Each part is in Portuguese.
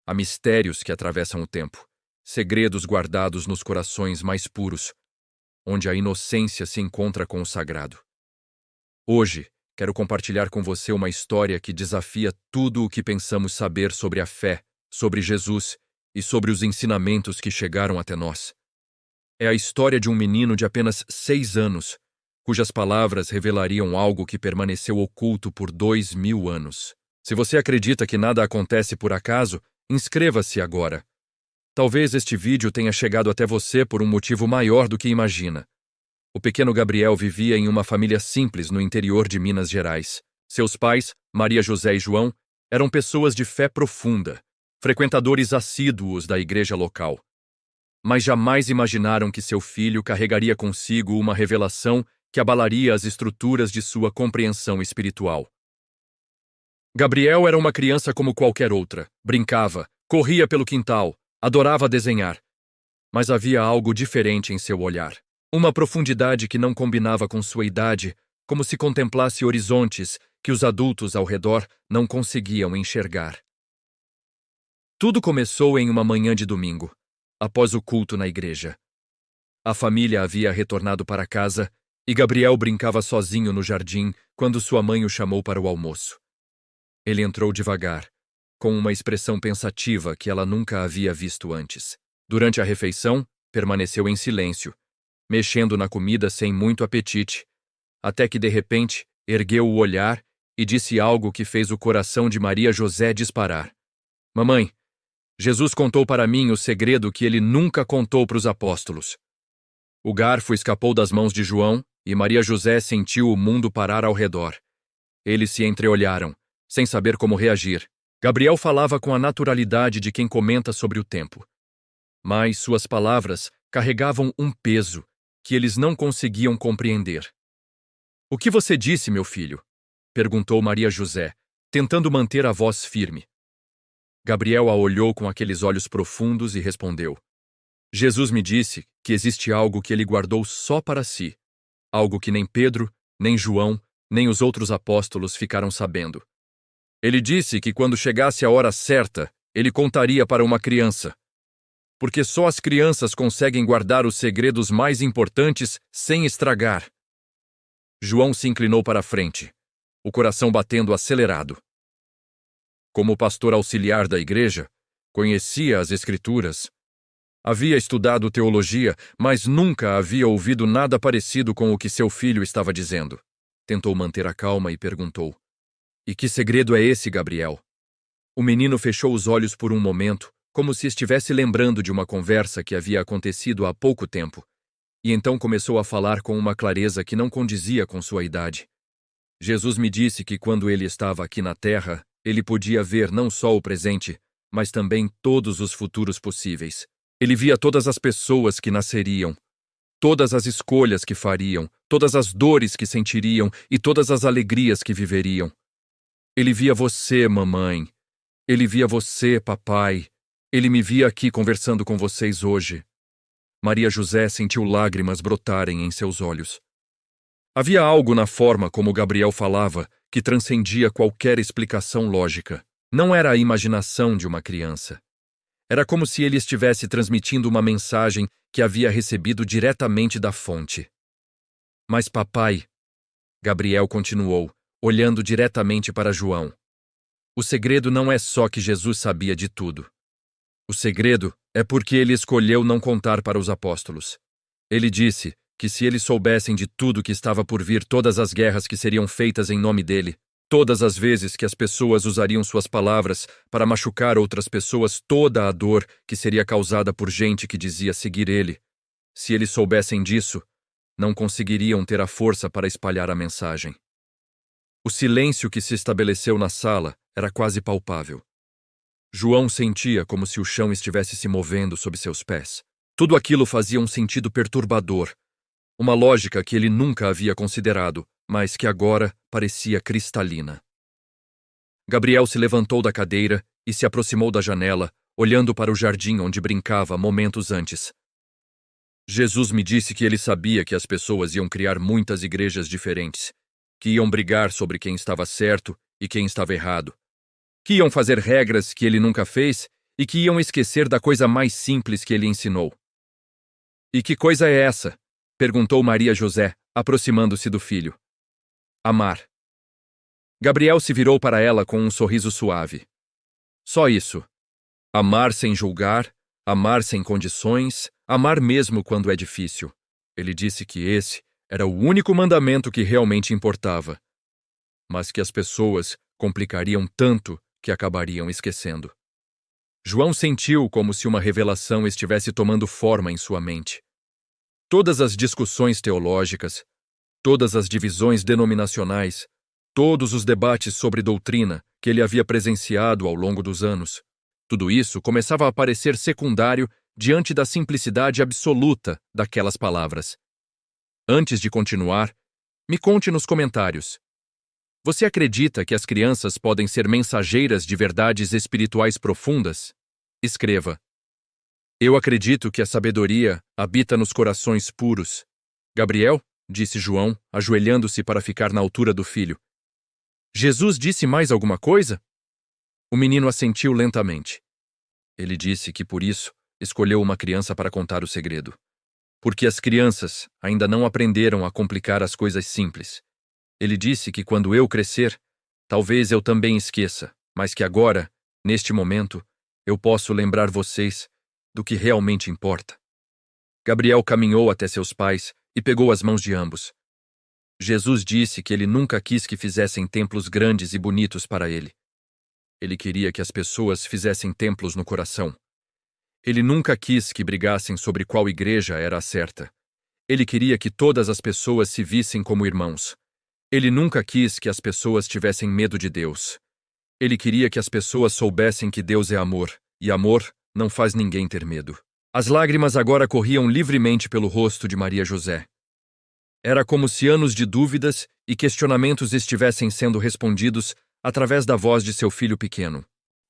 Há mistérios que atravessam o tempo, segredos guardados nos corações mais puros, onde a inocência se encontra com o sagrado. Hoje, quero compartilhar com você uma história que desafia tudo o que pensamos saber sobre a fé, sobre Jesus e sobre os ensinamentos que chegaram até nós. É a história de um menino de apenas 6 anos, cujas palavras revelariam algo que permaneceu oculto por 2000 anos. Se você acredita que nada acontece por acaso, inscreva-se agora. Talvez este vídeo tenha chegado até você por um motivo maior do que imagina. O pequeno Gabriel vivia em uma família simples no interior de Minas Gerais. Seus pais, Maria José e João, eram pessoas de fé profunda, frequentadores assíduos da igreja local. Mas jamais imaginaram que seu filho carregaria consigo uma revelação que abalaria as estruturas de sua compreensão espiritual. Gabriel era uma criança como qualquer outra. Brincava, corria pelo quintal, adorava desenhar. Mas havia algo diferente em seu olhar. Uma profundidade que não combinava com sua idade, como se contemplasse horizontes que os adultos ao redor não conseguiam enxergar. Tudo começou em uma manhã de domingo, após o culto na igreja. A família havia retornado para casa e Gabriel brincava sozinho no jardim quando sua mãe o chamou para o almoço. Ele entrou devagar, com uma expressão pensativa que ela nunca havia visto antes. Durante a refeição, permaneceu em silêncio, mexendo na comida sem muito apetite, até que de repente ergueu o olhar e disse algo que fez o coração de Maria José disparar. Mamãe, Jesus contou para mim o segredo que ele nunca contou para os apóstolos. O garfo escapou das mãos de João e Maria José sentiu o mundo parar ao redor. Eles se entreolharam, sem saber como reagir. Gabriel falava com a naturalidade de quem comenta sobre o tempo. Mas suas palavras carregavam um peso que eles não conseguiam compreender. O que você disse, meu filho? Perguntou Maria José, tentando manter a voz firme. Gabriel a olhou com aqueles olhos profundos e respondeu. Jesus me disse que existe algo que ele guardou só para si, algo que nem Pedro, nem João, nem os outros apóstolos ficaram sabendo. Ele disse que quando chegasse a hora certa, ele contaria para uma criança. Porque só as crianças conseguem guardar os segredos mais importantes sem estragar. João se inclinou para a frente, o coração batendo acelerado. Como pastor auxiliar da igreja, conhecia as Escrituras. Havia estudado teologia, mas nunca havia ouvido nada parecido com o que seu filho estava dizendo. Tentou manter a calma e perguntou. E que segredo é esse, Gabriel? O menino fechou os olhos por um momento, como se estivesse lembrando de uma conversa que havia acontecido há pouco tempo, e então começou a falar com uma clareza que não condizia com sua idade. Jesus me disse que quando ele estava aqui na terra, ele podia ver não só o presente, mas também todos os futuros possíveis. Ele via todas as pessoas que nasceriam, todas as escolhas que fariam, todas as dores que sentiriam e todas as alegrias que viveriam. Ele via você, mamãe. Ele via você, papai. Ele me via aqui conversando com vocês hoje. Maria José sentiu lágrimas brotarem em seus olhos. Havia algo na forma como Gabriel falava que transcendia qualquer explicação lógica. Não era a imaginação de uma criança. Era como se ele estivesse transmitindo uma mensagem que havia recebido diretamente da fonte. Mas papai, Gabriel continuou, olhando diretamente para João. O segredo não é só que Jesus sabia de tudo. O segredo é porque ele escolheu não contar para os apóstolos. Ele disse que se eles soubessem de tudo que estava por vir, todas as guerras que seriam feitas em nome dele, todas as vezes que as pessoas usariam suas palavras para machucar outras pessoas, toda a dor que seria causada por gente que dizia seguir ele, se eles soubessem disso, não conseguiriam ter a força para espalhar a mensagem. O silêncio que se estabeleceu na sala era quase palpável. João sentia como se o chão estivesse se movendo sob seus pés. Tudo aquilo fazia um sentido perturbador, uma lógica que ele nunca havia considerado, mas que agora parecia cristalina. Gabriel se levantou da cadeira e se aproximou da janela, olhando para o jardim onde brincava momentos antes. Jesus me disse que ele sabia que as pessoas iam criar muitas igrejas diferentes, que iam brigar sobre quem estava certo e quem estava errado, que iam fazer regras que ele nunca fez e que iam esquecer da coisa mais simples que ele ensinou. E que coisa é essa? Perguntou Maria José, aproximando-se do filho. Amar. Gabriel se virou para ela com um sorriso suave. Só isso. Amar sem julgar, amar sem condições, amar mesmo quando é difícil. Ele disse que esse era o único mandamento que realmente importava, mas que as pessoas complicariam tanto que acabariam esquecendo. João sentiu como se uma revelação estivesse tomando forma em sua mente. Todas as discussões teológicas, todas as divisões denominacionais, todos os debates sobre doutrina que ele havia presenciado ao longo dos anos, tudo isso começava a parecer secundário diante da simplicidade absoluta daquelas palavras. Antes de continuar, me conte nos comentários. Você acredita que as crianças podem ser mensageiras de verdades espirituais profundas? Escreva. Eu acredito que a sabedoria habita nos corações puros. Gabriel, disse João, ajoelhando-se para ficar na altura do filho. Jesus disse mais alguma coisa? O menino assentiu lentamente. Ele disse que por isso escolheu uma criança para contar o segredo. Porque as crianças ainda não aprenderam a complicar as coisas simples. Ele disse que quando eu crescer, talvez eu também esqueça, mas que agora, neste momento, eu posso lembrar vocês do que realmente importa. Gabriel caminhou até seus pais e pegou as mãos de ambos. Jesus disse que ele nunca quis que fizessem templos grandes e bonitos para ele. Ele queria que as pessoas fizessem templos no coração. Ele nunca quis que brigassem sobre qual igreja era a certa. Ele queria que todas as pessoas se vissem como irmãos. Ele nunca quis que as pessoas tivessem medo de Deus. Ele queria que as pessoas soubessem que Deus é amor, e amor não faz ninguém ter medo. As lágrimas agora corriam livremente pelo rosto de Maria José. Era como se anos de dúvidas e questionamentos estivessem sendo respondidos através da voz de seu filho pequeno.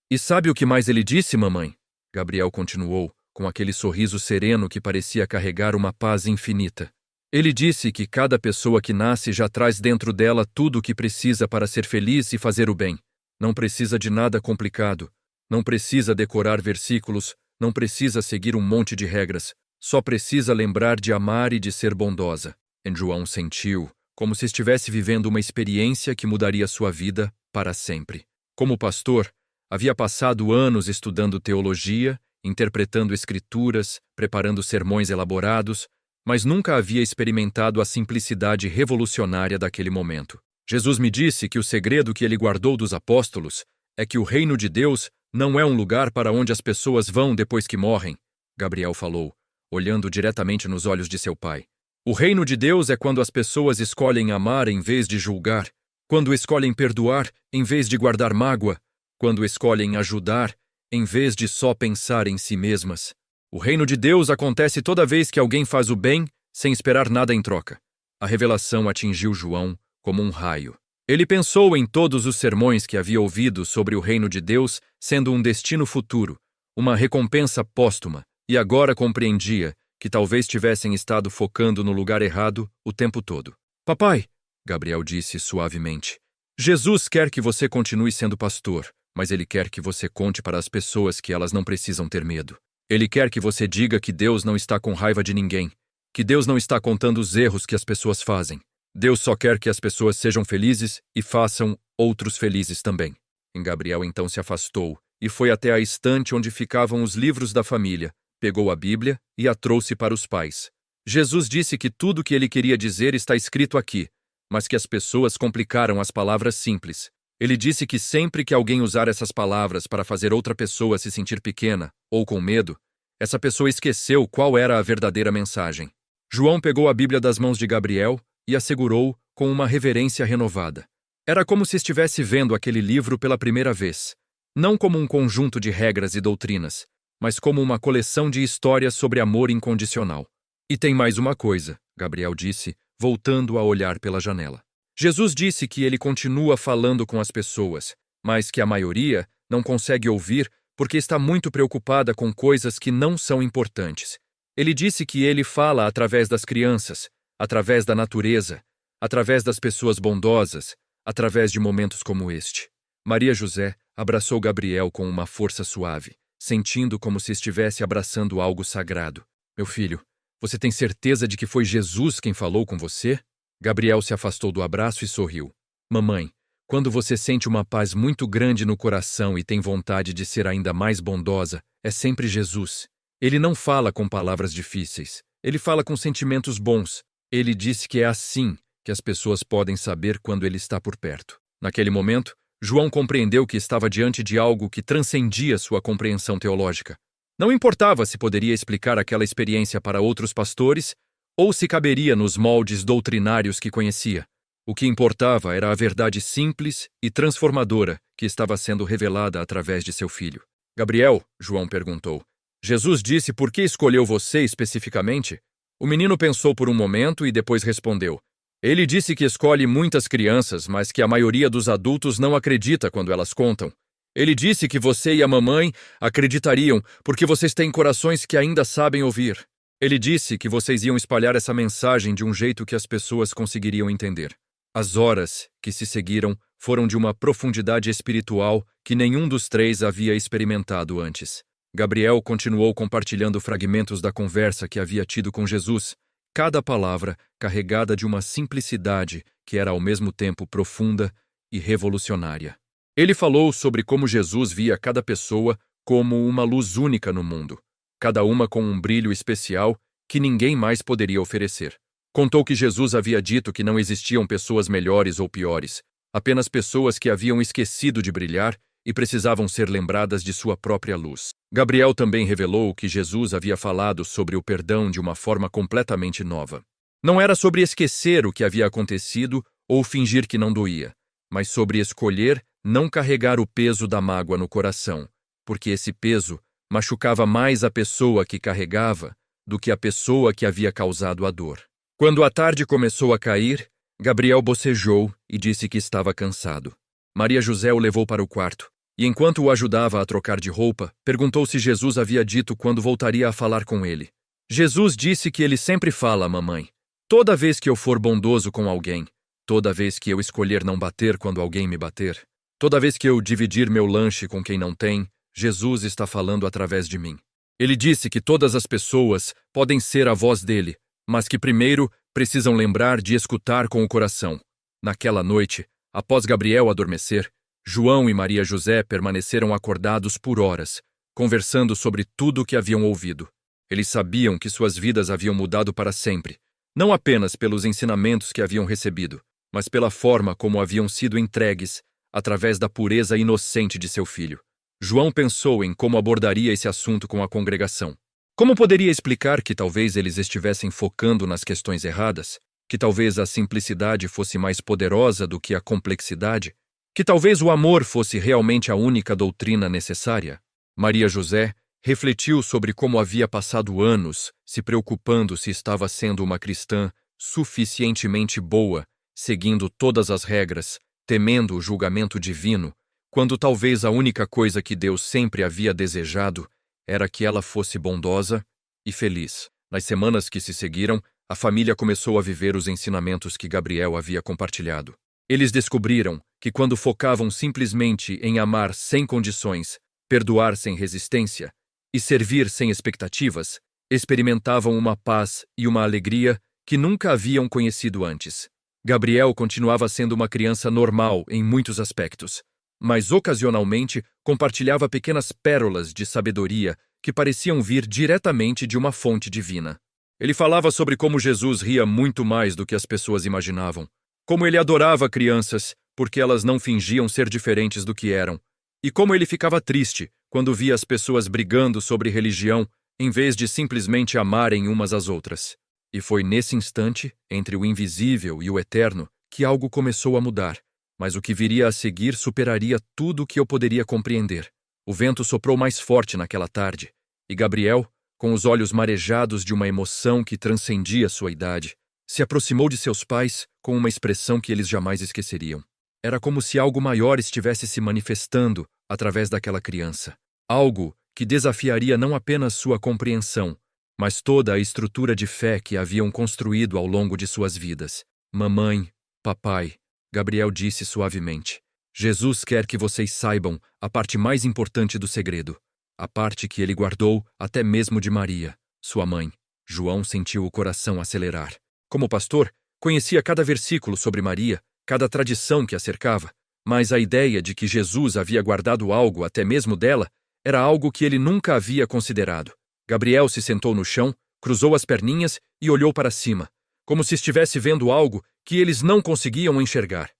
E sabe o que mais ele disse, mamãe? Gabriel continuou, com aquele sorriso sereno que parecia carregar uma paz infinita. Ele disse que cada pessoa que nasce já traz dentro dela tudo o que precisa para ser feliz e fazer o bem. Não precisa de nada complicado. Não precisa decorar versículos. Não precisa seguir um monte de regras. Só precisa lembrar de amar e de ser bondosa. E João sentiu como se estivesse vivendo uma experiência que mudaria sua vida para sempre. Como pastor, havia passado anos estudando teologia, interpretando escrituras, preparando sermões elaborados, mas nunca havia experimentado a simplicidade revolucionária daquele momento. Jesus me disse que o segredo que ele guardou dos apóstolos é que o reino de Deus não é um lugar para onde as pessoas vão depois que morrem, Gabriel falou, olhando diretamente nos olhos de seu pai. O reino de Deus é quando as pessoas escolhem amar em vez de julgar, quando escolhem perdoar em vez de guardar mágoa, quando escolhem ajudar em vez de só pensar em si mesmas. O reino de Deus acontece toda vez que alguém faz o bem sem esperar nada em troca. A revelação atingiu João como um raio. Ele pensou em todos os sermões que havia ouvido sobre o reino de Deus sendo um destino futuro, uma recompensa póstuma, e agora compreendia que talvez tivessem estado focando no lugar errado o tempo todo. Papai, Gabriel disse suavemente, Jesus quer que você continue sendo pastor, mas ele quer que você conte para as pessoas que elas não precisam ter medo. Ele quer que você diga que Deus não está com raiva de ninguém, que Deus não está contando os erros que as pessoas fazem. Deus só quer que as pessoas sejam felizes e façam outros felizes também. E Gabriel então se afastou e foi até a estante onde ficavam os livros da família, pegou a Bíblia e a trouxe para os pais. Jesus disse que tudo o que ele queria dizer está escrito aqui, mas que as pessoas complicaram as palavras simples. Ele disse que sempre que alguém usar essas palavras para fazer outra pessoa se sentir pequena ou com medo, essa pessoa esqueceu qual era a verdadeira mensagem. João pegou a Bíblia das mãos de Gabriel e a segurou com uma reverência renovada. Era como se estivesse vendo aquele livro pela primeira vez, não como um conjunto de regras e doutrinas, mas como uma coleção de histórias sobre amor incondicional. E tem mais uma coisa, Gabriel disse, voltando a olhar pela janela. Jesus disse que ele continua falando com as pessoas, mas que a maioria não consegue ouvir porque está muito preocupada com coisas que não são importantes. Ele disse que ele fala através das crianças, através da natureza, através das pessoas bondosas, através de momentos como este. Maria José abraçou Gabriel com uma força suave, sentindo como se estivesse abraçando algo sagrado. Meu filho, você tem certeza de que foi Jesus quem falou com você? Gabriel se afastou do abraço e sorriu. Mamãe, quando você sente uma paz muito grande no coração e tem vontade de ser ainda mais bondosa, é sempre Jesus. Ele não fala com palavras difíceis. Ele fala com sentimentos bons. Ele disse que é assim que as pessoas podem saber quando ele está por perto. Naquele momento, João compreendeu que estava diante de algo que transcendia sua compreensão teológica. Não importava se poderia explicar aquela experiência para outros pastores ou se caberia nos moldes doutrinários que conhecia. O que importava era a verdade simples e transformadora que estava sendo revelada através de seu filho. Gabriel, João perguntou, Jesus disse por que escolheu você especificamente? O menino pensou por um momento e depois respondeu. Ele disse que escolhe muitas crianças, mas que a maioria dos adultos não acredita quando elas contam. Ele disse que você e a mamãe acreditariam porque vocês têm corações que ainda sabem ouvir. Ele disse que vocês iam espalhar essa mensagem de um jeito que as pessoas conseguiriam entender. As horas que se seguiram foram de uma profundidade espiritual que nenhum dos três havia experimentado antes. Gabriel continuou compartilhando fragmentos da conversa que havia tido com Jesus, cada palavra carregada de uma simplicidade que era ao mesmo tempo profunda e revolucionária. Ele falou sobre como Jesus via cada pessoa como uma luz única no mundo, cada uma com um brilho especial que ninguém mais poderia oferecer. Contou que Jesus havia dito que não existiam pessoas melhores ou piores, apenas pessoas que haviam esquecido de brilhar e precisavam ser lembradas de sua própria luz. Gabriel também revelou que Jesus havia falado sobre o perdão de uma forma completamente nova. Não era sobre esquecer o que havia acontecido ou fingir que não doía, mas sobre escolher não carregar o peso da mágoa no coração, porque esse peso machucava mais a pessoa que carregava do que a pessoa que havia causado a dor. Quando a tarde começou a cair, Gabriel bocejou e disse que estava cansado. Maria José o levou para o quarto, e enquanto o ajudava a trocar de roupa, perguntou se Jesus havia dito quando voltaria a falar com ele. Jesus disse que ele sempre fala, mamãe. Toda vez que eu for bondoso com alguém, toda vez que eu escolher não bater quando alguém me bater, toda vez que eu dividir meu lanche com quem não tem, Jesus está falando através de mim. Ele disse que todas as pessoas podem ser a voz dele, mas que primeiro precisam lembrar de escutar com o coração. Naquela noite, após Gabriel adormecer, João e Maria José permaneceram acordados por horas, conversando sobre tudo o que haviam ouvido. Eles sabiam que suas vidas haviam mudado para sempre, não apenas pelos ensinamentos que haviam recebido, mas pela forma como haviam sido entregues através da pureza inocente de seu filho. João pensou em como abordaria esse assunto com a congregação. Como poderia explicar que talvez eles estivessem focando nas questões erradas? Que talvez a simplicidade fosse mais poderosa do que a complexidade? Que talvez o amor fosse realmente a única doutrina necessária? Maria José refletiu sobre como havia passado anos se preocupando se estava sendo uma cristã suficientemente boa, seguindo todas as regras, temendo o julgamento divino, quando talvez a única coisa que Deus sempre havia desejado era que ela fosse bondosa e feliz. Nas semanas que se seguiram, a família começou a viver os ensinamentos que Gabriel havia compartilhado. Eles descobriram que quando focavam simplesmente em amar sem condições, perdoar sem resistência e servir sem expectativas, experimentavam uma paz e uma alegria que nunca haviam conhecido antes. Gabriel continuava sendo uma criança normal em muitos aspectos, mas ocasionalmente compartilhava pequenas pérolas de sabedoria que pareciam vir diretamente de uma fonte divina. Ele falava sobre como Jesus ria muito mais do que as pessoas imaginavam, como ele adorava crianças porque elas não fingiam ser diferentes do que eram, e como ele ficava triste quando via as pessoas brigando sobre religião em vez de simplesmente amarem umas às outras. E foi nesse instante, entre o invisível e o eterno, que algo começou a mudar. Mas o que viria a seguir superaria tudo o que eu poderia compreender. O vento soprou mais forte naquela tarde, e Gabriel, com os olhos marejados de uma emoção que transcendia sua idade, se aproximou de seus pais com uma expressão que eles jamais esqueceriam. Era como se algo maior estivesse se manifestando através daquela criança. Algo que desafiaria não apenas sua compreensão, mas toda a estrutura de fé que haviam construído ao longo de suas vidas. Mamãe, papai, Gabriel disse suavemente, Jesus quer que vocês saibam a parte mais importante do segredo. a parte que ele guardou até mesmo de Maria, sua mãe. João sentiu o coração acelerar. Como pastor, conhecia cada versículo sobre Maria, cada tradição que a cercava, mas a ideia de que Jesus havia guardado algo até mesmo dela era algo que ele nunca havia considerado. Gabriel se sentou no chão, cruzou as perninhas e olhou para cima, como se estivesse vendo algo que eles não conseguiam enxergar.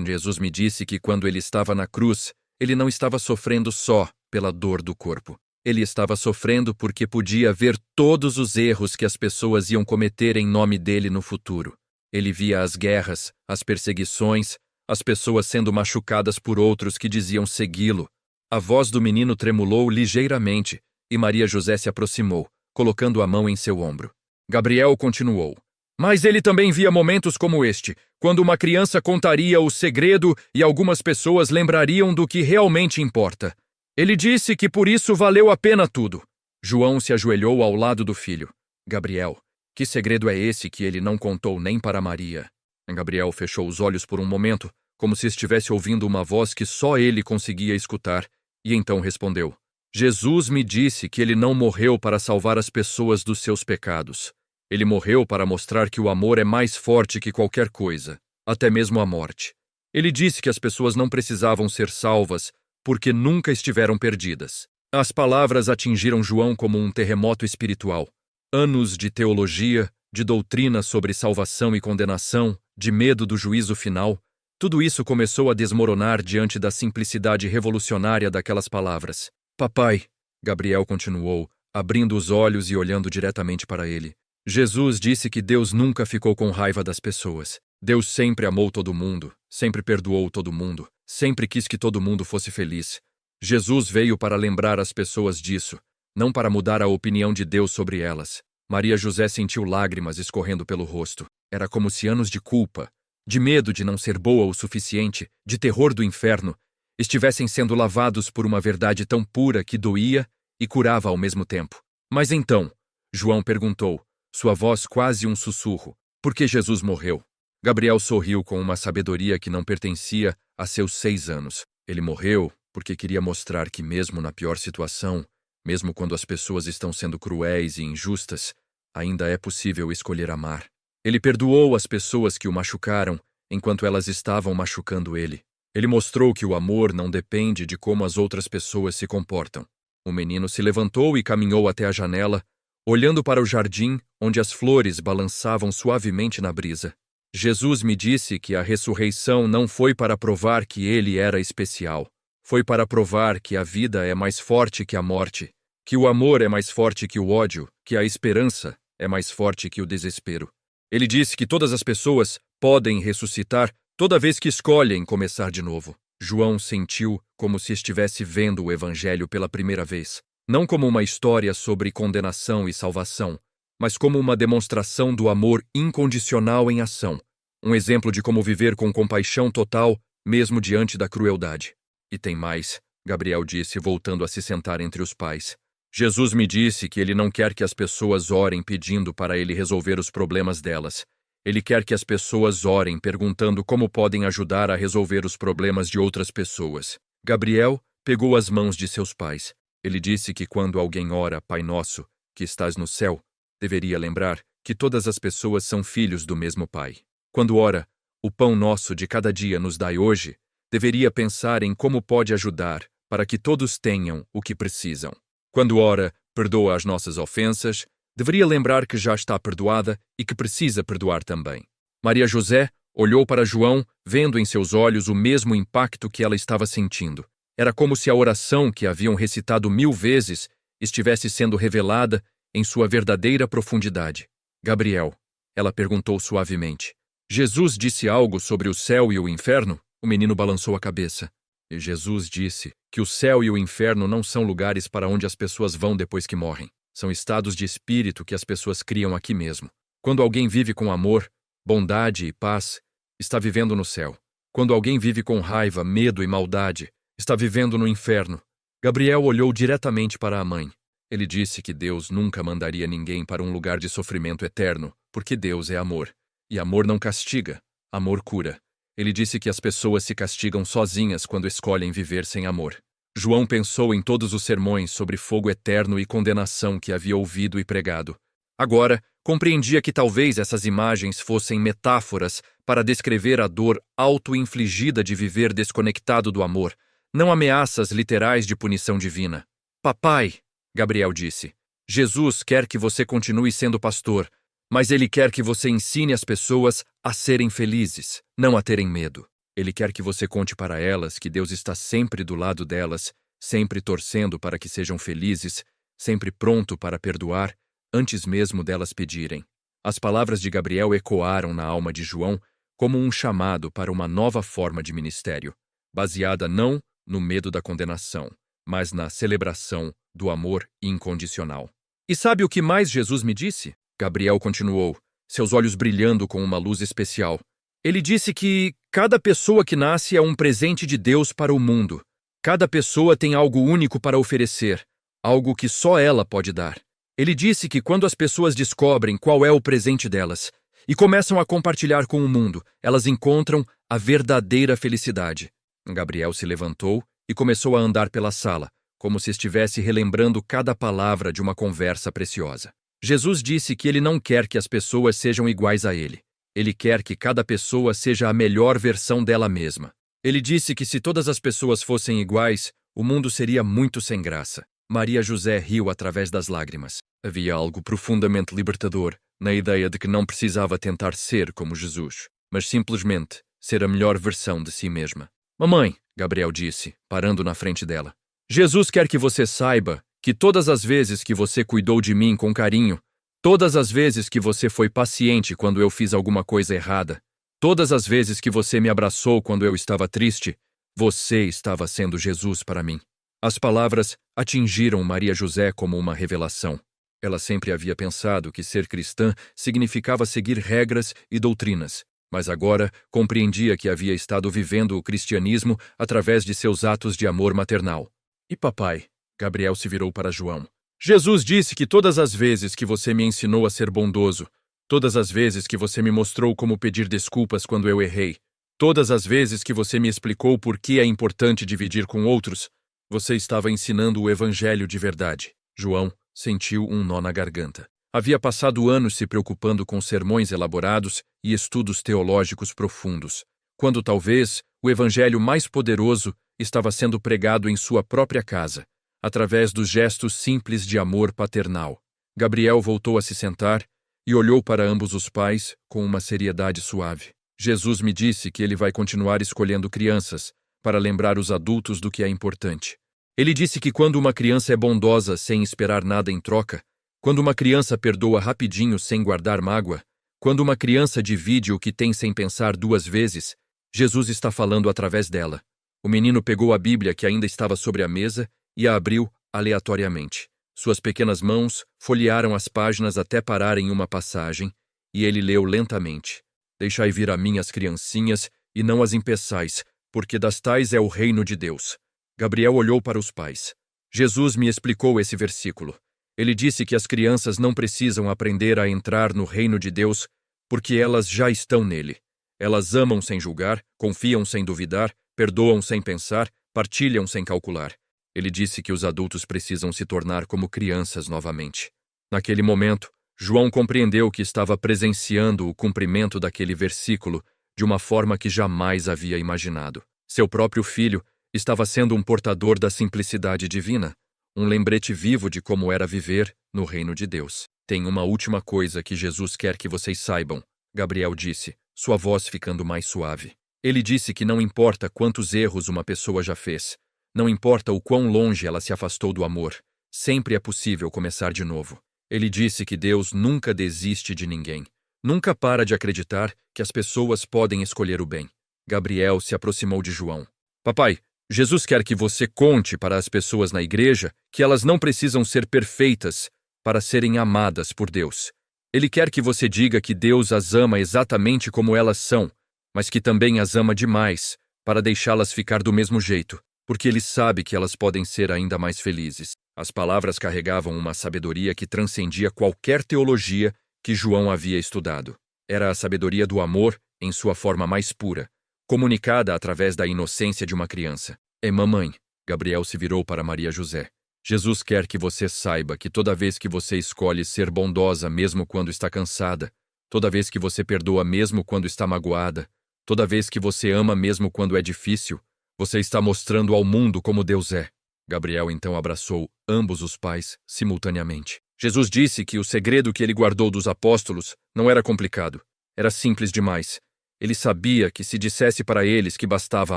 Jesus me disse que quando ele estava na cruz, ele não estava sofrendo só pela dor do corpo. Ele estava sofrendo porque podia ver todos os erros que as pessoas iam cometer em nome dele no futuro. Ele via as guerras, as perseguições, as pessoas sendo machucadas por outros que diziam segui-lo. A voz do menino tremulou ligeiramente e Maria José se aproximou, colocando a mão em seu ombro. Gabriel continuou. Mas ele também via momentos como este, quando uma criança contaria o segredo e algumas pessoas lembrariam do que realmente importa. Ele disse que por isso valeu a pena tudo. João se ajoelhou ao lado do filho. Gabriel, que segredo é esse que ele não contou nem para Maria? Gabriel fechou os olhos por um momento, como se estivesse ouvindo uma voz que só ele conseguia escutar, e então respondeu. Jesus me disse que ele não morreu para salvar as pessoas dos seus pecados. Ele morreu para mostrar que o amor é mais forte que qualquer coisa, até mesmo a morte. Ele disse que as pessoas não precisavam ser salvas porque nunca estiveram perdidas. As palavras atingiram João como um terremoto espiritual. Anos de teologia, de doutrina sobre salvação e condenação, de medo do juízo final, tudo isso começou a desmoronar diante da simplicidade revolucionária daquelas palavras. Papai, Gabriel continuou, abrindo os olhos e olhando diretamente para ele. Jesus disse que Deus nunca ficou com raiva das pessoas. Deus sempre amou todo mundo, sempre perdoou todo mundo, sempre quis que todo mundo fosse feliz. Jesus veio para lembrar as pessoas disso, não para mudar a opinião de Deus sobre elas. Maria José sentiu lágrimas escorrendo pelo rosto. Era como se anos de culpa, de medo de não ser boa o suficiente, de terror do inferno, estivessem sendo lavados por uma verdade tão pura que doía e curava ao mesmo tempo. Mas então, João perguntou, sua voz quase um sussurro, por que Jesus morreu? Gabriel sorriu com uma sabedoria que não pertencia a seus 6 anos. Ele morreu porque queria mostrar que mesmo na pior situação, mesmo quando as pessoas estão sendo cruéis e injustas, ainda é possível escolher amar. Ele perdoou as pessoas que o machucaram enquanto elas estavam machucando ele. Ele mostrou que o amor não depende de como as outras pessoas se comportam. O menino se levantou e caminhou até a janela, olhando para o jardim onde as flores balançavam suavemente na brisa. Jesus me disse que a ressurreição não foi para provar que ele era especial. Foi para provar que a vida é mais forte que a morte, que o amor é mais forte que o ódio, que a esperança é mais forte que o desespero. Ele disse que todas as pessoas podem ressuscitar toda vez que escolhem começar de novo. João sentiu como se estivesse vendo o Evangelho pela primeira vez. Não como uma história sobre condenação e salvação, mas como uma demonstração do amor incondicional em ação, um exemplo de como viver com compaixão total, mesmo diante da crueldade. E tem mais, Gabriel disse, voltando a se sentar entre os pais. Jesus me disse que ele não quer que as pessoas orem pedindo para ele resolver os problemas delas. Ele quer que as pessoas orem perguntando como podem ajudar a resolver os problemas de outras pessoas. Gabriel pegou as mãos de seus pais. Ele disse que quando alguém ora, Pai Nosso, que estás no céu, deveria lembrar que todas as pessoas são filhos do mesmo Pai. Quando ora, o pão nosso de cada dia nos dai hoje, deveria pensar em como pode ajudar para que todos tenham o que precisam. Quando ora, perdoa as nossas ofensas, deveria lembrar que já está perdoada e que precisa perdoar também. Maria José olhou para João, vendo em seus olhos o mesmo impacto que ela estava sentindo. Era como se a oração que haviam recitado 1000 vezes estivesse sendo revelada em sua verdadeira profundidade. Gabriel, ela perguntou suavemente. Jesus disse algo sobre o céu e o inferno? O menino balançou a cabeça. E Jesus disse que o céu e o inferno não são lugares para onde as pessoas vão depois que morrem. São estados de espírito que as pessoas criam aqui mesmo. Quando alguém vive com amor, bondade e paz, está vivendo no céu. Quando alguém vive com raiva, medo e maldade, está vivendo no inferno. Gabriel olhou diretamente para a mãe. Ele disse que Deus nunca mandaria ninguém para um lugar de sofrimento eterno, porque Deus é amor. E amor não castiga, amor cura. Ele disse que as pessoas se castigam sozinhas quando escolhem viver sem amor. João pensou em todos os sermões sobre fogo eterno e condenação que havia ouvido e pregado. Agora, compreendia que talvez essas imagens fossem metáforas para descrever a dor auto-infligida de viver desconectado do amor, não ameaças literais de punição divina. Papai, Gabriel disse, Jesus quer que você continue sendo pastor, mas ele quer que você ensine as pessoas a serem felizes, não a terem medo. Ele quer que você conte para elas que Deus está sempre do lado delas, sempre torcendo para que sejam felizes, sempre pronto para perdoar, antes mesmo delas pedirem. As palavras de Gabriel ecoaram na alma de João como um chamado para uma nova forma de ministério, baseada não no medo da condenação, mas na celebração do amor incondicional. E sabe o que mais Jesus me disse? Gabriel continuou, seus olhos brilhando com uma luz especial. Ele disse que cada pessoa que nasce é um presente de Deus para o mundo. Cada pessoa tem algo único para oferecer, algo que só ela pode dar. Ele disse que quando as pessoas descobrem qual é o presente delas e começam a compartilhar com o mundo, elas encontram a verdadeira felicidade. Gabriel se levantou e começou a andar pela sala, como se estivesse relembrando cada palavra de uma conversa preciosa. Jesus disse que ele não quer que as pessoas sejam iguais a ele. Ele quer que cada pessoa seja a melhor versão dela mesma. Ele disse que se todas as pessoas fossem iguais, o mundo seria muito sem graça. Maria José riu através das lágrimas. Havia algo profundamente libertador na ideia de que não precisava tentar ser como Jesus, mas simplesmente ser a melhor versão de si mesma. Mamãe, Gabriel disse, parando na frente dela, Jesus quer que você saiba que todas as vezes que você cuidou de mim com carinho, todas as vezes que você foi paciente quando eu fiz alguma coisa errada, todas as vezes que você me abraçou quando eu estava triste, você estava sendo Jesus para mim. As palavras atingiram Maria José como uma revelação. Ela sempre havia pensado que ser cristã significava seguir regras e doutrinas, mas agora compreendia que havia estado vivendo o cristianismo através de seus atos de amor maternal. E papai? Gabriel se virou para João. Jesus disse que todas as vezes que você me ensinou a ser bondoso, todas as vezes que você me mostrou como pedir desculpas quando eu errei, todas as vezes que você me explicou por que é importante dividir com outros, você estava ensinando o evangelho de verdade. João sentiu um nó na garganta. Havia passado anos se preocupando com sermões elaborados e estudos teológicos profundos, quando talvez o evangelho mais poderoso estava sendo pregado em sua própria casa, através dos gestos simples de amor paternal. Gabriel voltou a se sentar e olhou para ambos os pais com uma seriedade suave. Jesus me disse que ele vai continuar escolhendo crianças para lembrar os adultos do que é importante. Ele disse que quando uma criança é bondosa sem esperar nada em troca, quando uma criança perdoa rapidinho sem guardar mágoa, quando uma criança divide o que tem sem pensar duas vezes, Jesus está falando através dela. O menino pegou a Bíblia que ainda estava sobre a mesa e a abriu aleatoriamente. Suas pequenas mãos folhearam as páginas até parar em uma passagem, e ele leu lentamente. Deixai vir a mim as criancinhas, e não as impeçais, porque das tais é o reino de Deus. Gabriel olhou para os pais. Jesus me explicou esse versículo. Ele disse que as crianças não precisam aprender a entrar no reino de Deus, porque elas já estão nele. Elas amam sem julgar, confiam sem duvidar, perdoam sem pensar, partilham sem calcular. Ele disse que os adultos precisam se tornar como crianças novamente. Naquele momento, João compreendeu que estava presenciando o cumprimento daquele versículo de uma forma que jamais havia imaginado. Seu próprio filho estava sendo um portador da simplicidade divina, um lembrete vivo de como era viver no reino de Deus. Tem uma última coisa que Jesus quer que vocês saibam, Gabriel disse, sua voz ficando mais suave. Ele disse que não importa quantos erros uma pessoa já fez, não importa o quão longe ela se afastou do amor, sempre é possível começar de novo. Ele disse que Deus nunca desiste de ninguém, nunca para de acreditar que as pessoas podem escolher o bem. Gabriel se aproximou de João. Papai, Jesus quer que você conte para as pessoas na igreja que elas não precisam ser perfeitas para serem amadas por Deus. Ele quer que você diga que Deus as ama exatamente como elas são, mas que também as ama demais para deixá-las ficar do mesmo jeito, porque ele sabe que elas podem ser ainda mais felizes. As palavras carregavam uma sabedoria que transcendia qualquer teologia que João havia estudado. Era a sabedoria do amor em sua forma mais pura, comunicada através da inocência de uma criança. Mamãe, Gabriel se virou para Maria José. Jesus quer que você saiba que toda vez que você escolhe ser bondosa mesmo quando está cansada, toda vez que você perdoa mesmo quando está magoada, toda vez que você ama mesmo quando é difícil, você está mostrando ao mundo como Deus é. Gabriel então abraçou ambos os pais simultaneamente. Jesus disse que o segredo que ele guardou dos apóstolos não era complicado, era simples demais. Ele sabia que se dissesse para eles que bastava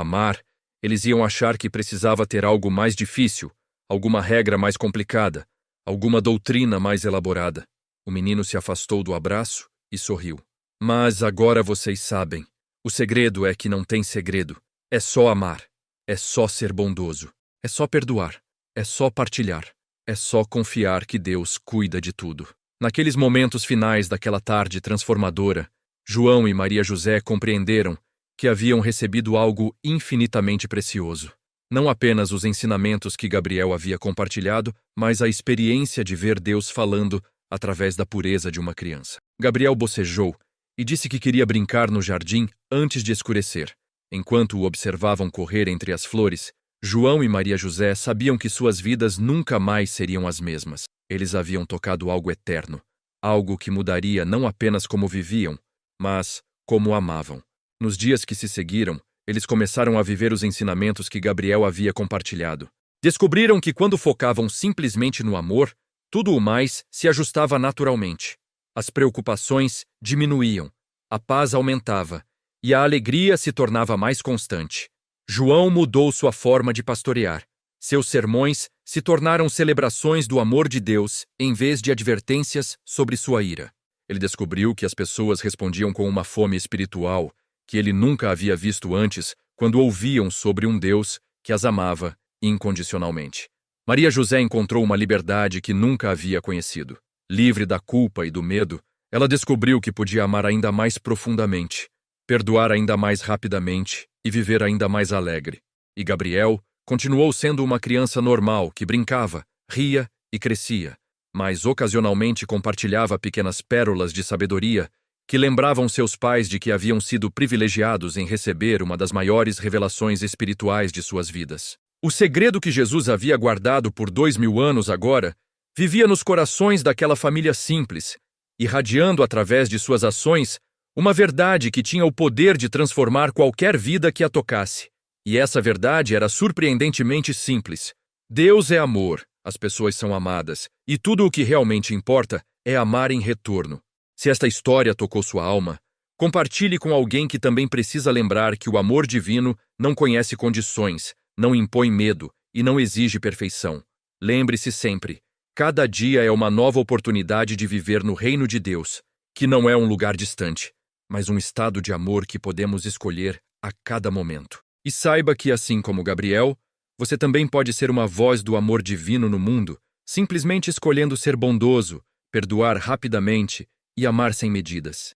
amar, eles iam achar que precisava ter algo mais difícil, alguma regra mais complicada, alguma doutrina mais elaborada. O menino se afastou do abraço e sorriu. Mas agora vocês sabem. O segredo é que não tem segredo. É só amar. É só ser bondoso. É só perdoar. É só partilhar. É só confiar que Deus cuida de tudo. Naqueles momentos finais daquela tarde transformadora, João e Maria José compreenderam que haviam recebido algo infinitamente precioso. Não apenas os ensinamentos que Gabriel havia compartilhado, mas a experiência de ver Deus falando através da pureza de uma criança. Gabriel bocejou e disse que queria brincar no jardim antes de escurecer. Enquanto o observavam correr entre as flores, João e Maria José sabiam que suas vidas nunca mais seriam as mesmas. Eles haviam tocado algo eterno, algo que mudaria não apenas como viviam, mas como amavam. Nos dias que se seguiram, eles começaram a viver os ensinamentos que Gabriel havia compartilhado. Descobriram que quando focavam simplesmente no amor, tudo o mais se ajustava naturalmente. As preocupações diminuíam, a paz aumentava e a alegria se tornava mais constante. João mudou sua forma de pastorear. Seus sermões se tornaram celebrações do amor de Deus em vez de advertências sobre sua ira. Ele descobriu que as pessoas respondiam com uma fome espiritual que ele nunca havia visto antes quando ouviam sobre um Deus que as amava incondicionalmente. Maria José encontrou uma liberdade que nunca havia conhecido. Livre da culpa e do medo, ela descobriu que podia amar ainda mais profundamente, perdoar ainda mais rapidamente e viver ainda mais alegre. E Gabriel continuou sendo uma criança normal que brincava, ria e crescia, mas ocasionalmente compartilhava pequenas pérolas de sabedoria que lembravam seus pais de que haviam sido privilegiados em receber uma das maiores revelações espirituais de suas vidas. O segredo que Jesus havia guardado por 2000 anos agora vivia nos corações daquela família simples, irradiando através de suas ações uma verdade que tinha o poder de transformar qualquer vida que a tocasse. E essa verdade era surpreendentemente simples. Deus é amor, as pessoas são amadas, e tudo o que realmente importa é amar em retorno. Se esta história tocou sua alma, compartilhe com alguém que também precisa lembrar que o amor divino não conhece condições, não impõe medo e não exige perfeição. Lembre-se sempre, cada dia é uma nova oportunidade de viver no reino de Deus, que não é um lugar distante, mas um estado de amor que podemos escolher a cada momento. E saiba que, assim como Gabriel, você também pode ser uma voz do amor divino no mundo, simplesmente escolhendo ser bondoso, perdoar rapidamente e amar sem medidas.